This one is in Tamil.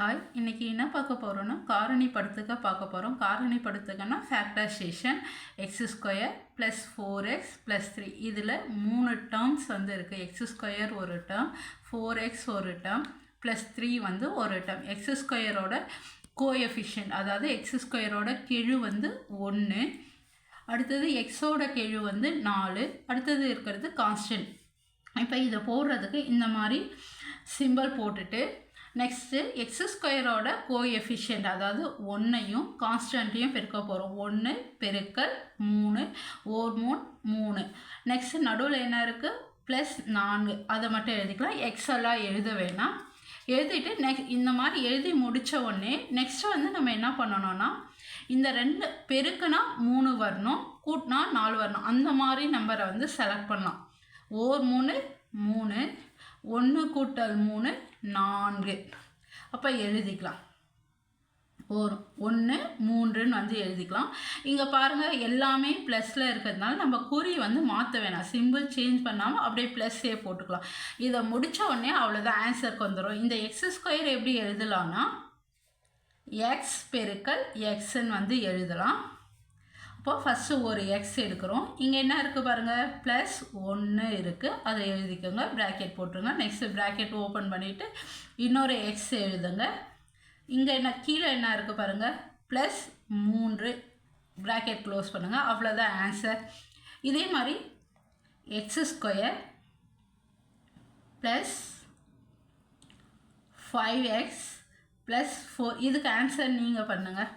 ஹாய், இன்றைக்கி என்ன பார்க்க போகிறோன்னா காரணிப்படுத்துக பார்க்க போகிறோம். காரணிப்படுத்துகன்னா factorization x square plus 4x plus 3. இதில் 3 டேர்ம்ஸ் வந்து இருக்குது. எக்ஸ் ஸ்கொயர் ஒரு டேர்ம், 4x ஒரு டேர்ம், ப்ளஸ் 3 வந்து ஒரு டேர்ம். எக்ஸ் ஸ்கொயரோட கோஎஃபிஷியன்ட், அதாவது எக்ஸ் ஸ்கொயரோட கெழு வந்து 1, அடுத்தது எக்ஸோட கெழு வந்து 4, அடுத்தது இருக்கிறது கான்ஸ்டன்ட். இப்போ இதை போடுறதுக்கு இந்த மாதிரி சிம்பிள் போட்டுட்டு நெக்ஸ்ட்டு எக்ஸ் ஸ்கொயரோட கோஎஃபிஷியன்ட், அதாவது 1ஐயும் கான்ஸ்டன்ட்டையும் பெருக்க போகிறோம். 1 பெருக்கல் 3 ஓர் 3. நெக்ஸ்ட்டு நடுவில் என்ன இருக்குது? ப்ளஸ் 4. அதை மட்டும் எழுதிக்கலாம். எக்ஸ் எல்லாம் எழுத வேணாம். எழுதிட்டு இந்த மாதிரி எழுதி முடித்த உடனே நெக்ஸ்ட்டு வந்து நம்ம என்ன பண்ணணும்னா, இந்த 2 பெருக்குனா 3 வரணும், கூட்டினா 4 வரணும். அந்த மாதிரி நம்பரை வந்து செலக்ட் பண்ணலாம். ஓர் 3 1 கூட்டல் 3 4. அப்போ எழுதிக்கலாம். ஒரு 1 3ன்னு வந்து எழுதிக்கலாம். இங்கே பாருங்கள், எல்லாமே ப்ளஸில் இருக்கிறதுனால நம்ம குறி வந்து மாற்ற வேணாம். சிம்பிள் சேஞ்ச் பண்ணாமல் அப்படியே ப்ளஸ்ஸே போட்டுக்கலாம். இதை முடித்த உடனே அவ்வளோதான், ஆன்சருக்கு வந்துடும். இந்த எக்ஸ் ஸ்கொயர் எப்படி எழுதலாம்னா, எக்ஸ் பெருக்கல் எக்ஸ்ன்னு வந்து எழுதலாம். அப்போது ஃபஸ்ட்டு ஒரு எக்ஸ் எடுக்கிறோம். இங்கே என்ன இருக்குது பாருங்கள், ப்ளஸ் 1 இருக்குது. அதை எழுதிக்கோங்க, ப்ராக்கெட் போட்டுருங்க. நெக்ஸ்ட்டு ப்ராக்கெட் ஓப்பன் பண்ணிவிட்டு இன்னொரு எக்ஸ் எழுதுங்க. இங்கே என்ன கீழே என்ன இருக்குது பாருங்கள், ப்ளஸ் 3, ப்ராக்கெட் க்ளோஸ் பண்ணுங்கள். அவ்வளோதான் ஆன்சர். இதே மாதிரி X square plus 5x plus 4, இதுக்கு ஆன்சர் நீங்கள் பண்ணுங்கள்.